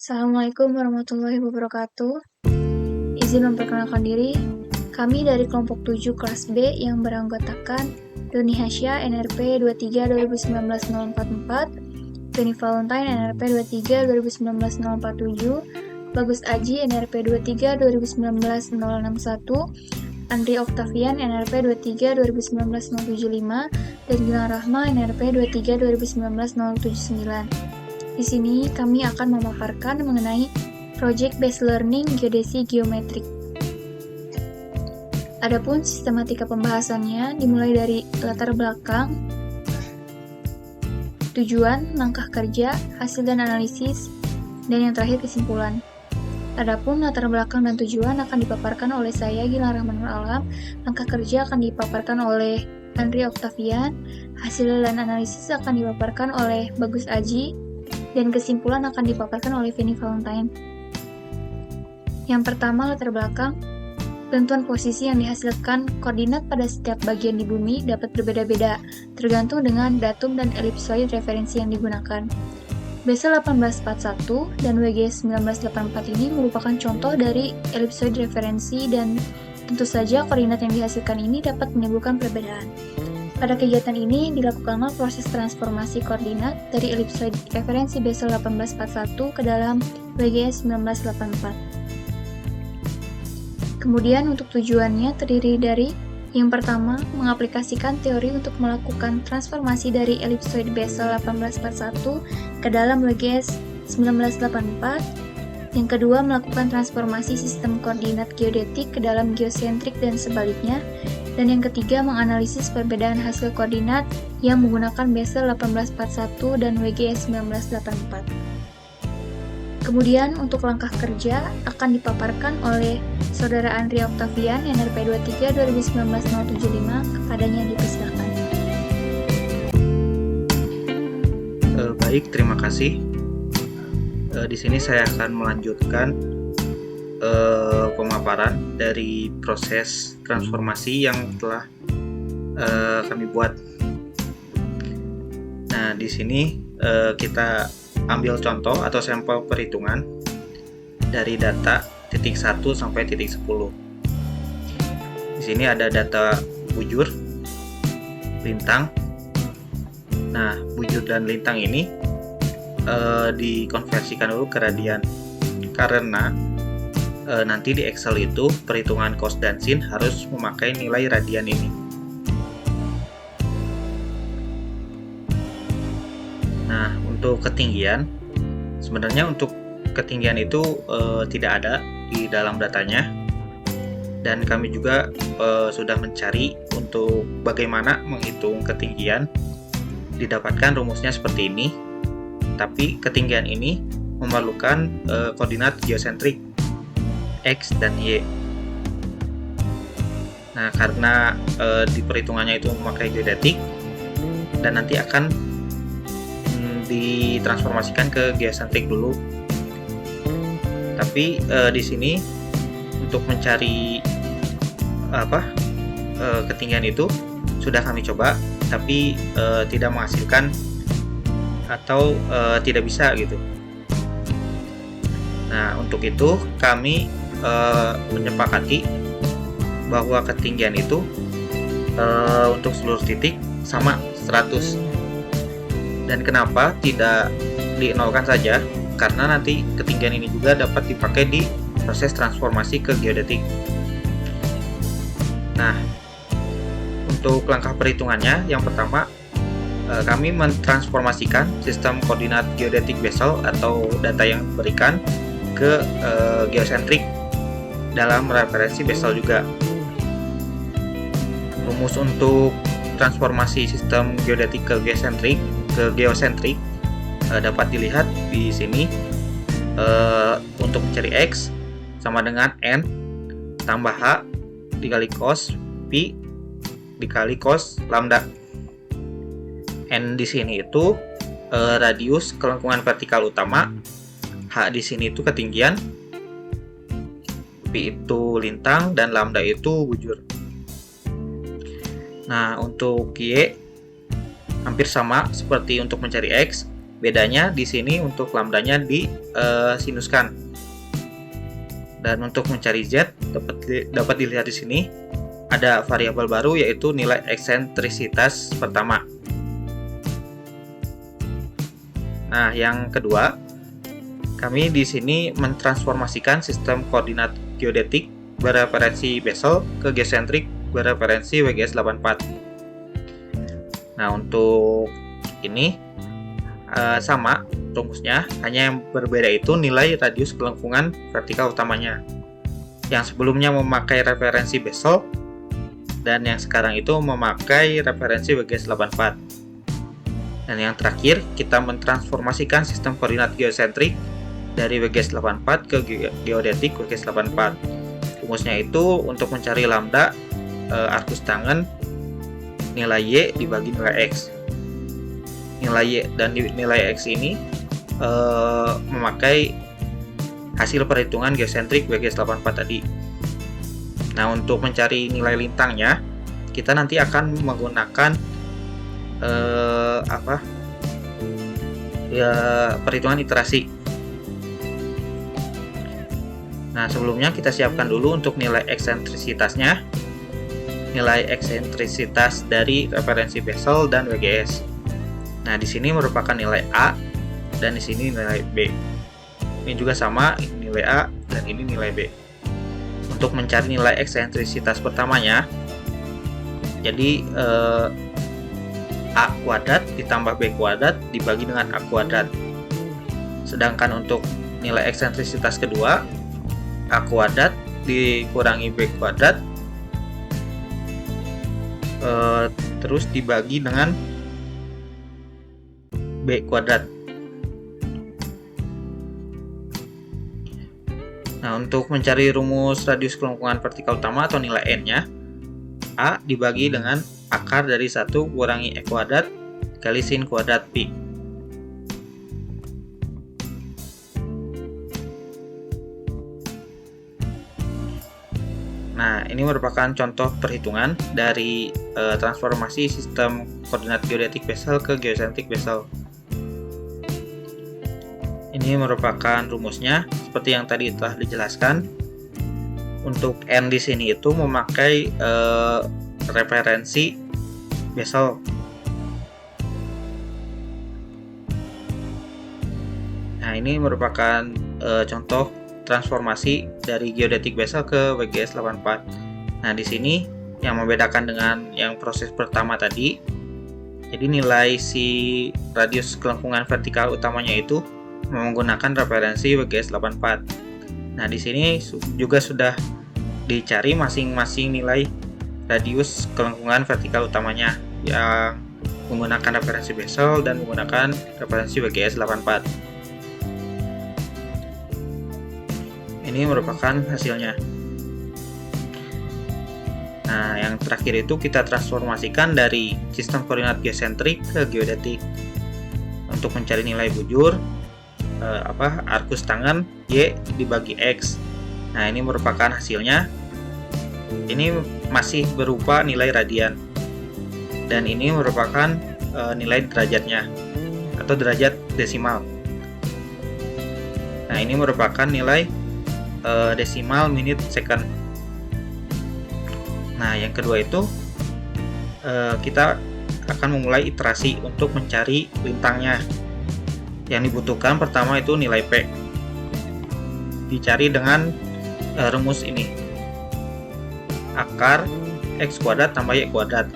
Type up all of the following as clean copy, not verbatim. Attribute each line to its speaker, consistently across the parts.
Speaker 1: Assalamualaikum warahmatullahi wabarakatuh. Izin memperkenalkan diri, kami dari kelompok 7 kelas B yang beranggotakan Doni Hasya NRP 23 2019 044, Penny Valentine NRP 23 2019 047, Bagus Aji NRP 23 2019 061, Andri Octavian NRP 23 2019 075, dan Gilang Rahma NRP 23 2019 079. Di sini kami akan memaparkan mengenai Project Based Learning Geodesi Geometrik. Adapun sistematika pembahasannya dimulai dari latar belakang, tujuan, langkah kerja, hasil dan analisis, dan yang terakhir kesimpulan. Adapun latar belakang dan tujuan akan dipaparkan oleh saya Gilang Rahma Nur Alam, langkah kerja akan dipaparkan oleh Andri Octavian, hasil dan analisis akan dipaparkan oleh Bagus Aji, dan kesimpulan akan dipaparkan oleh Penny Valentine. Yang pertama, latar belakang. Tentuan posisi yang dihasilkan koordinat pada setiap bagian di bumi dapat berbeda-beda, tergantung dengan datum dan elipsoid referensi yang digunakan. Basel 1841 dan WGS 1984 ini merupakan contoh dari elipsoid referensi dan tentu saja koordinat yang dihasilkan ini dapat menimbulkan perbedaan. Pada kegiatan ini, dilakukanlah proses transformasi koordinat dari elipsoid referensi Basel 1841 ke dalam WGS 1984. Kemudian untuk tujuannya terdiri dari yang pertama, mengaplikasikan teori untuk melakukan transformasi dari elipsoid Basel 1841 ke dalam WGS 1984. Yang kedua, melakukan transformasi sistem koordinat geodetik ke dalam geosentrik dan sebaliknya. Dan yang ketiga, menganalisis perbedaan hasil koordinat yang menggunakan Basel 1841 dan WGS 1984. Kemudian untuk langkah kerja akan dipaparkan oleh Saudara Andri Octavian NRP 23 2019 075, kepadanya dipersilakan.
Speaker 2: Baik, terima kasih. Di sini saya akan melanjutkan pemaparan dari proses transformasi yang telah kami buat. Nah, di sini kita ambil contoh atau sampel perhitungan dari data titik 1 sampai titik 10. Di sini ada data bujur, lintang. Nah, bujur dan lintang ini dikonversikan dulu ke radian karena nanti di Excel itu perhitungan cos dan sin harus memakai nilai radian ini. Nah, untuk ketinggian, sebenarnya untuk ketinggian itu tidak ada di dalam datanya, dan kami juga sudah mencari untuk bagaimana menghitung ketinggian. Didapatkan rumusnya seperti ini, tapi ketinggian ini memerlukan koordinat geosentrik X dan Y. Nah, karena di perhitungannya itu memakai geodetik dan nanti akan ditransformasikan ke geosentrik dulu. Tapi di sini untuk mencari ketinggian itu sudah kami coba, tapi tidak menghasilkan atau tidak bisa gitu. Nah, untuk itu kami menyepakati bahwa ketinggian itu untuk seluruh titik sama 100. Dan kenapa tidak di-nolkan saja? Karena nanti ketinggian ini juga dapat dipakai di proses transformasi ke geodetik. Nah, untuk langkah perhitungannya, yang pertama kami mentransformasikan sistem koordinat geodetik Basel atau data yang diberikan ke geosentrik dalam referensi Basel juga. Rumus untuk transformasi sistem geodetik ke geosentrik dapat dilihat di sini. Untuk mencari X sama dengan N tambah H dikali cos Pi dikali cos lambda. N di sini itu radius kelengkungan vertikal utama, H di sini itu ketinggian, Pi itu lintang, dan lambda itu bujur. Nah, untuk Y hampir sama seperti untuk mencari X, bedanya di sini untuk lambdanya disinuskan. Dan untuk mencari Z dapat dilihat di sini ada variabel baru yaitu nilai eksentrisitas pertama. Nah, yang kedua, kami di sini mentransformasikan sistem koordinat geodetik bereferensi Bessel ke geosentrik bereferensi WGS 84. Nah, untuk ini sama rumusnya, hanya yang berbeda itu nilai radius kelengkungan vertikal utamanya. Yang sebelumnya memakai referensi Bessel dan yang sekarang itu memakai referensi WGS 84. Dan yang terakhir, kita mentransformasikan sistem koordinat geosentrik dari WGS 84 ke geodetik WGS 84. Rumusnya itu untuk mencari lambda arcus tangen nilai Y dibagi nilai X. Nilai Y dan nilai X ini memakai hasil perhitungan geosentrik WGS 84 tadi. Nah, untuk mencari nilai lintangnya, kita nanti akan menggunakan perhitungan iterasi. Nah, sebelumnya kita siapkan dulu untuk nilai eksentrisitasnya. Nilai eksentrisitas dari referensi Bessel dan WGS. Nah, di sini merupakan nilai A dan di sini nilai B. Ini juga sama, ini nilai A dan ini nilai B. Untuk mencari nilai eksentrisitas pertamanya, jadi A kuadrat ditambah B kuadrat dibagi dengan A kuadrat. Sedangkan untuk nilai eksentrisitas kedua, A kuadrat dikurangi B kuadrat terus dibagi dengan B kuadrat. Nah, untuk mencari rumus radius kelengkungan vertikal utama atau nilai N-nya, A dibagi dengan akar dari 1 kurangi E kuadrat kali sin kuadrat Pi. Nah, ini merupakan contoh perhitungan dari transformasi sistem koordinat geodetik Bessel ke geosentrik Bessel. Ini merupakan rumusnya seperti yang tadi telah dijelaskan. Untuk N di sini itu memakai referensi Bessel. Nah, ini merupakan contoh transformasi dari geodetik Bessel ke WGS 84. Nah, di sini yang membedakan dengan yang proses pertama tadi, jadi nilai si radius kelengkungan vertikal utamanya itu menggunakan referensi WGS 84. Nah, di sini juga sudah dicari masing-masing nilai radius kelengkungan vertikal utamanya yang menggunakan referensi Bessel dan menggunakan referensi WGS 84. Ini merupakan hasilnya. Nah, yang terakhir itu kita transformasikan dari sistem koordinat geosentrik ke geodetik untuk mencari nilai bujur arcus tangen Y dibagi X. Nah, ini merupakan hasilnya. Ini masih berupa nilai radian dan ini merupakan nilai derajatnya atau derajat desimal. Nah, ini merupakan nilai desimal menit second. Nah, yang kedua itu kita akan memulai iterasi untuk mencari lintangnya. Yang dibutuhkan pertama itu nilai P. Dicari dengan rumus ini. Akar X kuadrat tambah Y kuadrat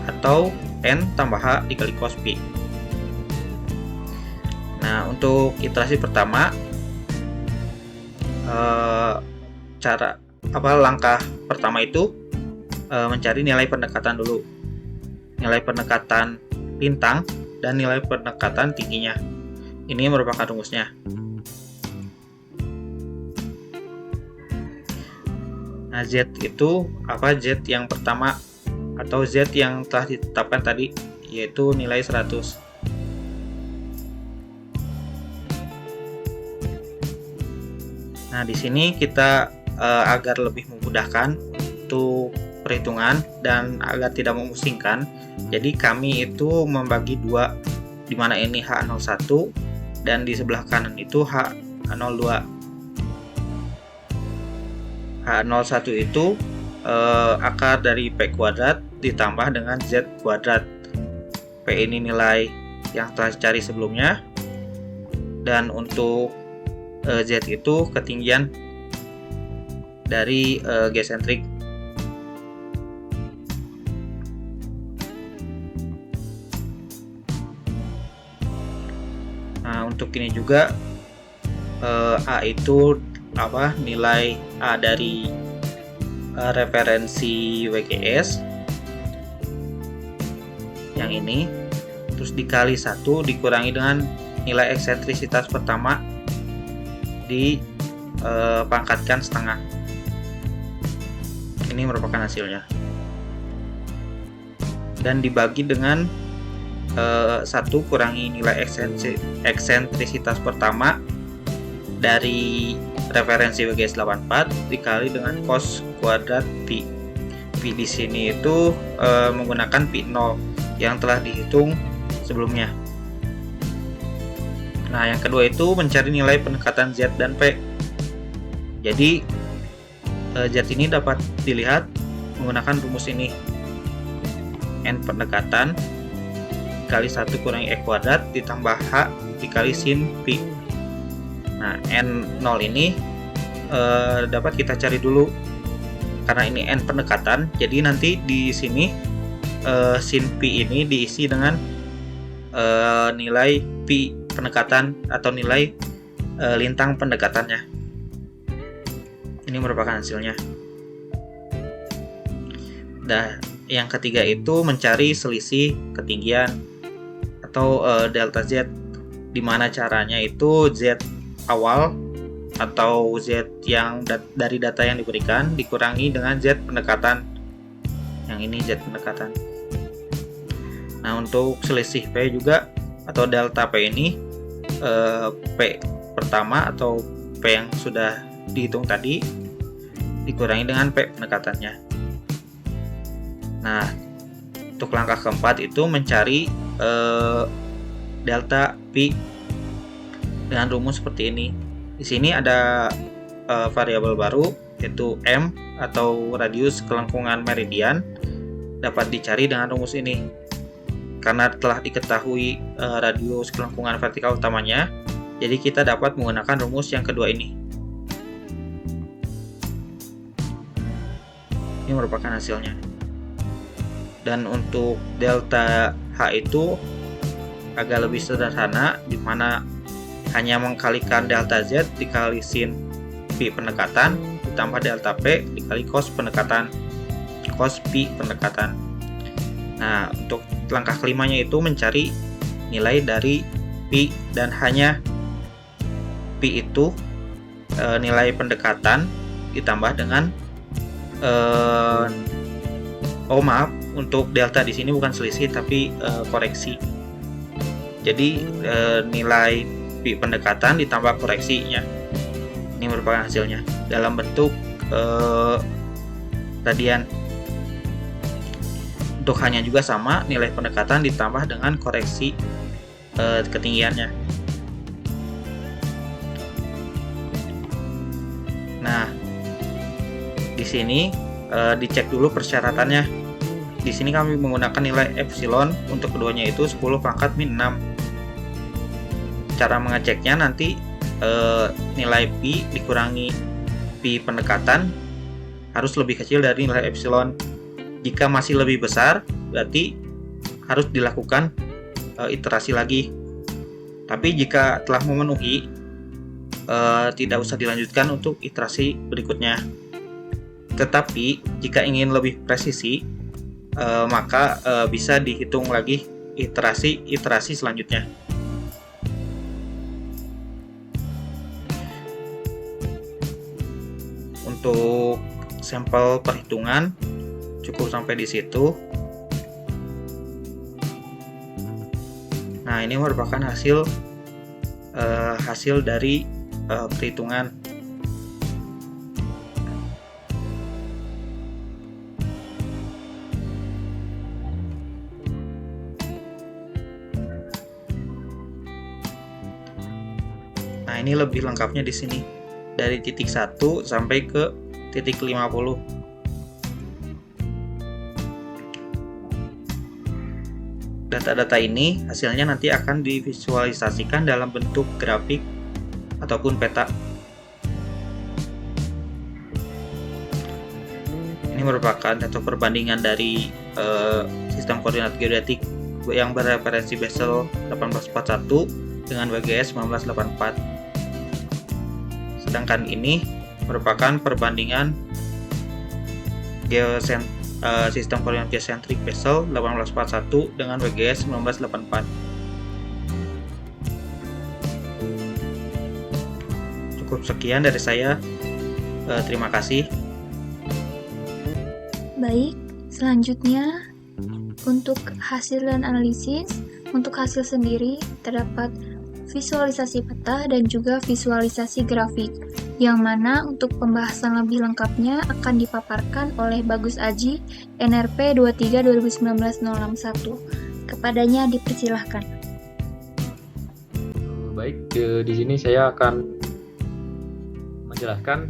Speaker 2: atau N tambah H dikali cos Pi. Nah, untuk iterasi pertama langkah pertama itu mencari nilai pendekatan dulu, nilai pendekatan lintang dan nilai pendekatan tingginya. Ini merupakan rumusnya. Nah, Z itu Z yang pertama atau Z yang telah ditetapkan tadi, yaitu nilai 100. Nah, di sini kita agar lebih memudahkan untuk perhitungan dan agar tidak memusingkan, jadi kami itu membagi dua dimana ini H01 dan di sebelah kanan itu H02. H01 itu akar dari P kuadrat ditambah dengan Z kuadrat. P ini nilai yang telah dicari sebelumnya, dan untuk Z itu ketinggian dari geosentrik. Nah, untuk ini juga A itu nilai A dari referensi WGS yang ini, terus dikali 1 dikurangi dengan nilai eksentrisitas pertama dipangkatkan setengah. Ini merupakan hasilnya, dan dibagi dengan 1 kurangi nilai eksentrisitas pertama dari referensi WGS 84 dikali dengan cos kuadrat Pi. Pi di sini itu menggunakan Pi 0 yang telah dihitung sebelumnya. Nah, yang kedua itu mencari nilai pendekatan Z dan P. Jadi Z ini dapat dilihat menggunakan rumus ini. N pendekatan dikali 1 kurangi E kuadrat ditambah H dikali sin Pi. Nah, N0 ini dapat kita cari dulu karena ini N pendekatan, jadi nanti di sini sin Pi ini diisi dengan nilai Pi pendekatan atau nilai lintang pendekatannya. Ini merupakan hasilnya. Nah, yang ketiga itu mencari selisih ketinggian atau delta Z, dimana caranya itu Z awal atau Z yang dari data yang diberikan dikurangi dengan Z pendekatan. Yang ini Z pendekatan. Nah, untuk selisih P juga atau delta P ini P pertama atau P yang sudah dihitung tadi dikurangi dengan P pendekatannya. Nah, untuk langkah keempat itu mencari delta Pi dengan rumus seperti ini. Di sini ada variabel baru yaitu M atau radius kelengkungan meridian, dapat dicari dengan rumus ini. Karena telah diketahui radius kelengkungan vertikal utamanya, jadi kita dapat menggunakan rumus yang kedua ini. Ini merupakan hasilnya. Dan untuk delta H itu agak lebih sederhana, di mana hanya mengkalikan delta Z dikali sin Pi pendekatan ditambah delta P dikali cos pendekatan, cos Pi pendekatan. Nah, untuk langkah kelimanya itu mencari nilai dari Pi, dan hanya Pi itu nilai pendekatan ditambah dengan maaf, untuk delta di sini bukan selisih tapi koreksi. Jadi nilai Pi pendekatan ditambah koreksinya. Ini merupakan hasilnya dalam bentuk radian. Untuk hanya juga sama, nilai pendekatan ditambah dengan koreksi ketinggiannya. Nah, di sini dicek dulu persyaratannya. Di sini kami menggunakan nilai epsilon untuk keduanya itu 10 pangkat min 6. Cara mengeceknya nanti nilai Pi dikurangi Pi pendekatan harus lebih kecil dari nilai epsilon. Jika masih lebih besar, berarti harus dilakukan iterasi lagi. Tapi jika telah memenuhi, tidak usah dilanjutkan untuk iterasi berikutnya. Tetapi jika ingin lebih presisi, maka bisa dihitung lagi iterasi selanjutnya. Untuk sampel perhitungan cukup sampai di situ. Nah, ini merupakan hasil dari perhitungan. Nah, ini lebih lengkapnya di sini. Dari titik 1 sampai ke titik 50. Data-data ini hasilnya nanti akan divisualisasikan dalam bentuk grafik ataupun peta. Ini merupakan data perbandingan dari sistem koordinat geodetik yang bereferensi Basel 1841 dengan WGS 1984. Sedangkan ini merupakan perbandingan sistem koordinat geosentrik Basel 1841 dengan WGS 1984. Cukup sekian dari saya. Terima kasih.
Speaker 1: Baik, selanjutnya untuk hasil dan analisis, untuk hasil sendiri terdapat visualisasi peta dan juga visualisasi grafik, yang mana untuk pembahasan lebih lengkapnya akan dipaparkan oleh Bagus Aji, NRP 23/2019-061. Kepadanya dipersilahkan.
Speaker 3: Baik, di sini saya akan menjelaskan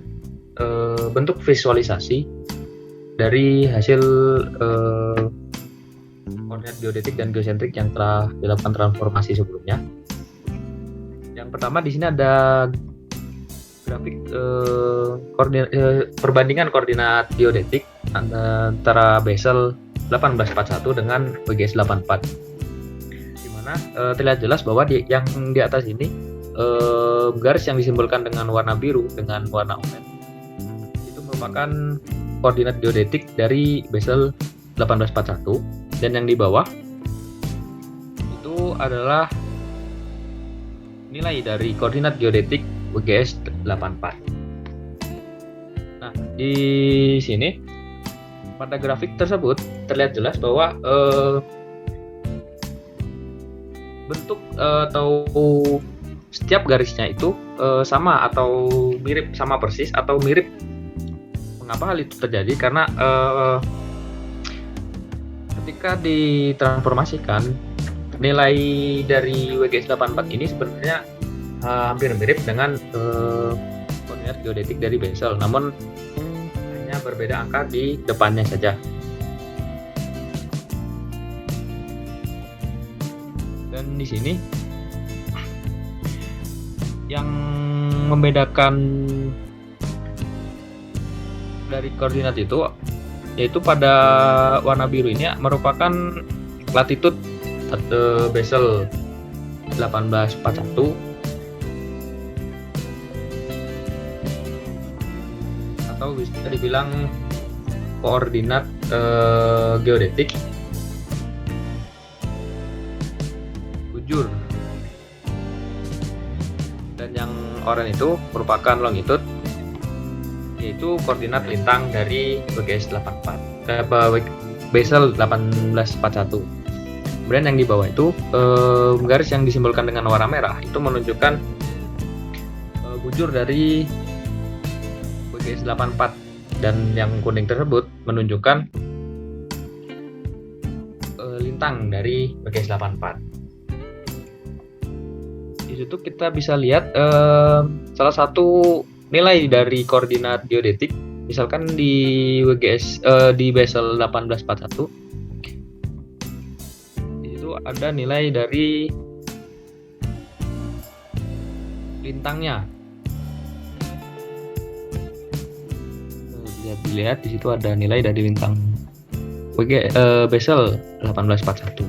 Speaker 3: bentuk visualisasi dari hasil koordinat geodetik dan geosentrik yang telah dilakukan transformasi sebelumnya. Yang pertama di sini ada grafik perbandingan koordinat geodetik antara Basel 1841 dengan WGS 84. Di mana terlihat jelas bahwa yang di atas ini garis yang disimbolkan dengan warna biru dengan warna oranye itu merupakan koordinat geodetik dari Basel 1841, dan yang di bawah itu adalah nilai dari koordinat geodetik WGS 84. Nah, di sini pada grafik tersebut terlihat jelas bahwa bentuk atau setiap garisnya itu sama atau mirip, sama persis atau mirip. Mengapa hal itu terjadi? Karena ketika ditransformasikan, nilai dari WGS 84 ini sebenarnya hampir mirip dengan koordinat geodetik dari Basel, namun hanya berbeda angka di depannya saja. Dan di sini yang membedakan dari koordinat itu yaitu pada warna biru ini merupakan latitude Basel 1841 atau bisa dibilang koordinat geodetik bujur, dan yang oranye itu merupakan longitude, yaitu koordinat lintang dari WGS 84 Basel 1841. Kemudian yang di bawah itu garis yang disimbolkan dengan warna merah itu menunjukkan bujur dari WGS 84, dan yang kuning tersebut menunjukkan lintang dari WGS 84. Di situ kita bisa lihat salah satu nilai dari koordinat geodetik, misalkan di WGS di Basel 1841 itu ada nilai dari lintangnya. Bisa dilihat di situ ada nilai dari lintang Basel 1841.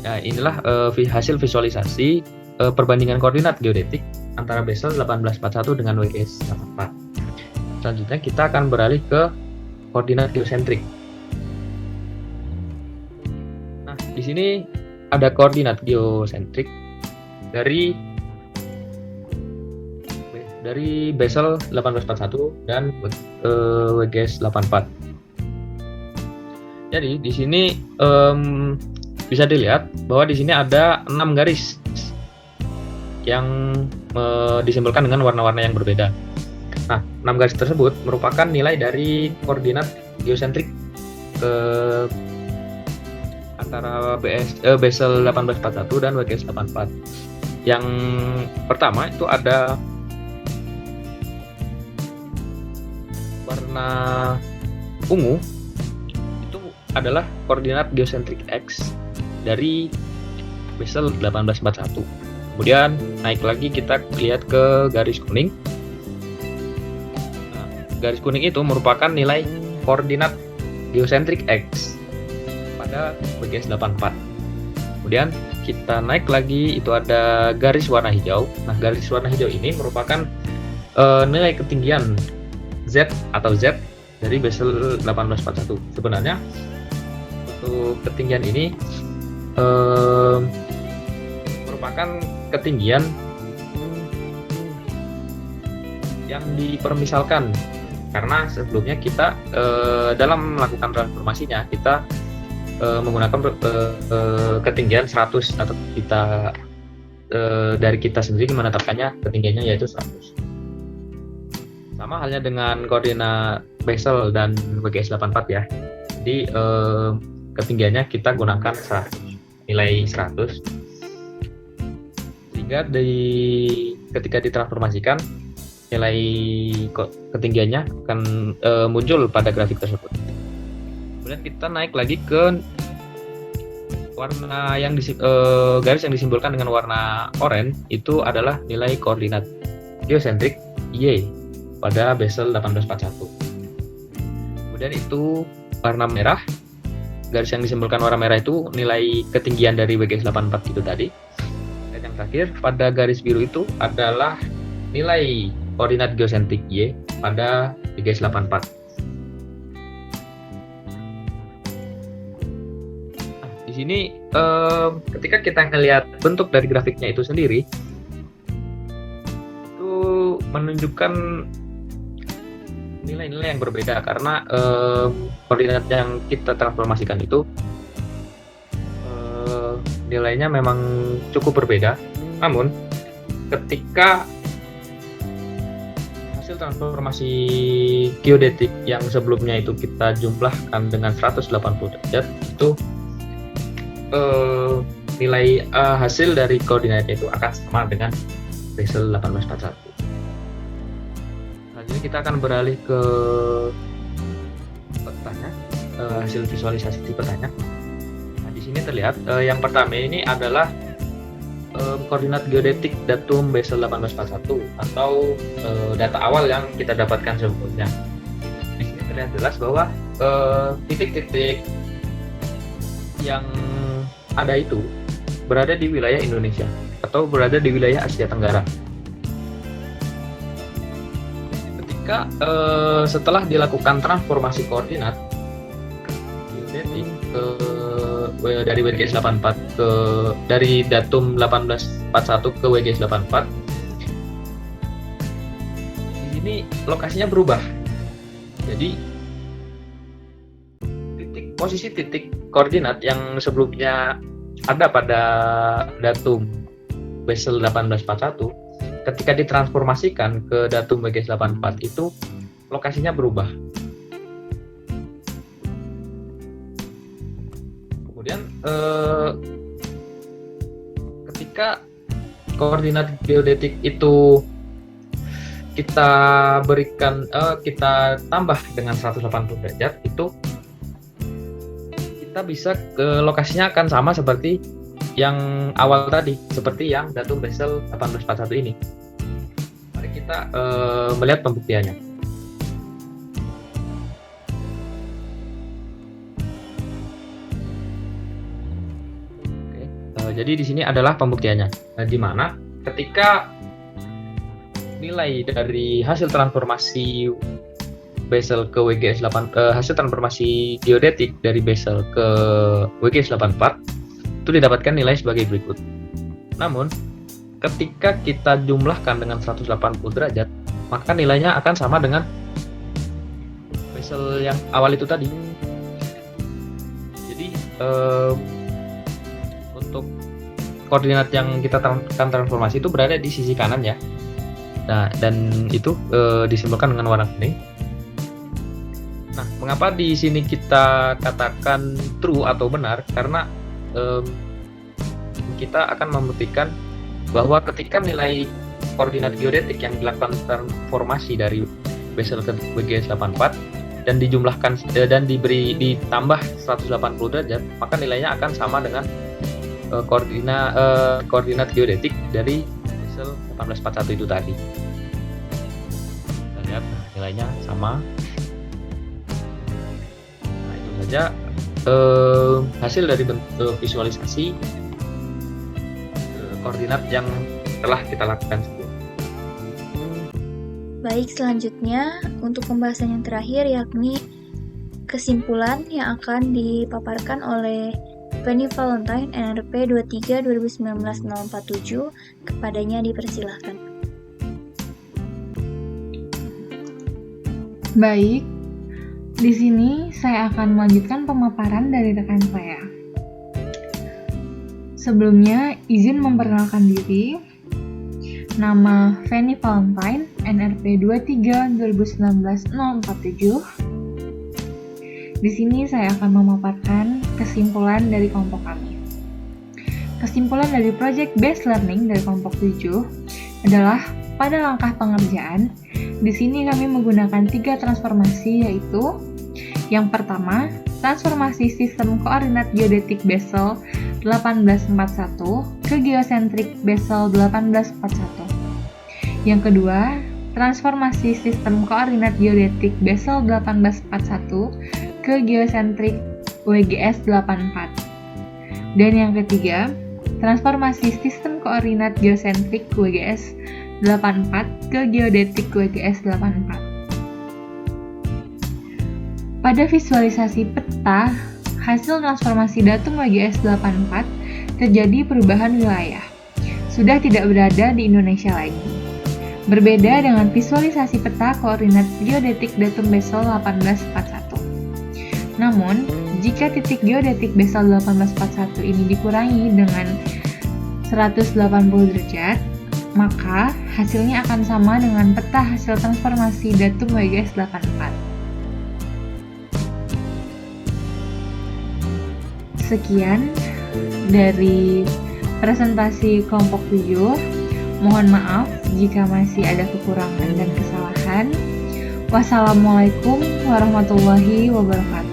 Speaker 3: Nah, inilah hasil visualisasi perbandingan koordinat geodetik antara Basel 1841 dengan WGS 84. Selanjutnya kita akan beralih ke koordinat geosentrik. Nah, di sini ada koordinat geosentrik dari Basel 1841 dan WGS 84. Jadi di sini bisa dilihat bahwa di sini ada 6 garis yang disimbolkan dengan warna-warna yang berbeda. Nah, 6 garis tersebut merupakan nilai dari koordinat geosentrik antara Basel 1841 dan WGS 84. Yang pertama itu ada warna ungu, itu adalah koordinat geosentrik X dari Basel 1841. Kemudian naik lagi kita lihat ke garis kuning. Nah, garis kuning itu merupakan nilai koordinat geosentrik X pada WGS 84. Kemudian kita naik lagi, itu ada garis warna hijau. Nah, garis warna hijau ini merupakan nilai ketinggian Z atau Z dari Basel 1841. Sebenarnya untuk ketinggian ini merupakan ketinggian yang dipermisalkan, karena sebelumnya kita dalam melakukan transformasinya kita menggunakan ketinggian 100, atau kita dari kita sendiri menetapkannya ketinggiannya yaitu 100. Sama halnya dengan koordinat Basel dan WGS 84 ya. Jadi ketinggiannya kita gunakan 100, nilai 100. Sehingga ketika ditransformasikan nilai ketinggiannya akan muncul pada grafik tersebut. Kemudian kita naik lagi ke warna yang garis yang disimbolkan dengan warna oranye, itu adalah nilai koordinat geosentrik Y pada Basel 1841. Kemudian itu warna merah, garis yang disimbolkan warna merah itu nilai ketinggian dari WGS 84 itu tadi. Dan yang terakhir pada garis biru itu adalah nilai koordinat geosentrik Y pada WGS 84. Di sini ketika kita melihat bentuk dari grafiknya itu sendiri, itu menunjukkan nilai-nilai yang berbeda, karena koordinat yang kita transformasikan itu nilainya memang cukup berbeda. Namun ketika hasil transformasi geodetik yang sebelumnya itu kita jumlahkan dengan 180 derajat, itu nilai hasil dari koordinatnya itu akan sama dengan Basel 1841. Selanjutnya kita akan beralih ke petanya, hasil visualisasi petanya. Nah, di sini terlihat yang pertama ini adalah koordinat geodetik datum Basel 1841 atau data awal yang kita dapatkan sebelumnya. Di sini terlihat jelas bahwa titik-titik yang ada itu berada di wilayah Indonesia atau berada di wilayah Asia Tenggara. Ketika setelah dilakukan transformasi koordinat geodetik dari WGS 84 dari datum 1841 ke WGS 84, di sini lokasinya berubah. Jadi posisi titik koordinat yang sebelumnya ada pada datum Basel 1841, ketika ditransformasikan ke datum WGS 84 itu lokasinya berubah. Kemudian ketika koordinat geodetik itu kita berikan kita tambah dengan 180 derajat, itu kita bisa ke lokasinya akan sama seperti yang awal tadi, seperti yang datum Basel 1841 ini. Mari kita melihat pembuktiannya. Oke, jadi di sini adalah pembuktiannya. Di mana ketika nilai dari hasil transformasi Basel ke WGS 8 hasil transformasi geodetik dari Basel ke WGS 84 itu didapatkan nilai sebagai berikut. Namun ketika kita jumlahkan dengan 180 derajat, maka nilainya akan sama dengan Basel yang awal itu tadi. Jadi untuk koordinat yang kita akan transformasi itu berada di sisi kanan ya. Nah, dan itu disimbolkan dengan warna kuning. Nah, mengapa di sini kita katakan true atau benar? Karena kita akan membuktikan bahwa ketika nilai koordinat geodetik yang dilakukan transformasi dari Bessel ke WGS 84 dan dijumlahkan dan ditambah 180 derajat, maka nilainya akan sama dengan koordinat geodetik dari Bessel 1841 itu tadi. Kita lihat nilainya sama. Nah, itu saja hasil dari visualisasi koordinat yang telah kita lakukan sebelumnya.
Speaker 1: Baik, selanjutnya untuk pembahasan yang terakhir yakni kesimpulan yang akan dipaparkan oleh Fanny Valentine NRP 23 2019 047. Kepadanya dipersilahkan.
Speaker 4: Baik, di sini saya akan melanjutkan pemaparan dari rekan saya. Sebelumnya, izin memperkenalkan diri. Nama Fanny Valentine, NRP 23 2019 047. Di sini saya akan memaparkan kesimpulan dari kelompok kami. Kesimpulan dari Project Based Learning dari kelompok 7 adalah pada langkah pengerjaan, di sini kami menggunakan 3 transformasi, yaitu yang pertama, transformasi sistem koordinat geodetik Bessel 1841 ke geosentrik Bessel 1841. Yang kedua, transformasi sistem koordinat geodetik Bessel 1841 ke geosentrik WGS 84. Dan yang ketiga, transformasi sistem koordinat geosentrik WGS 84 ke geodetik WGS 84. Pada visualisasi peta, hasil transformasi datum WGS 84 terjadi perubahan wilayah. Sudah tidak berada di Indonesia lagi. Berbeda dengan visualisasi peta koordinat geodetik datum Bessel 1841. Namun, jika titik geodetik Bessel 1841 ini dikurangi dengan 180 derajat, maka hasilnya akan sama dengan peta hasil transformasi datum WGS 84. Sekian dari presentasi kelompok 7. Mohon maaf jika masih ada kekurangan dan kesalahan. Wassalamualaikum warahmatullahi wabarakatuh.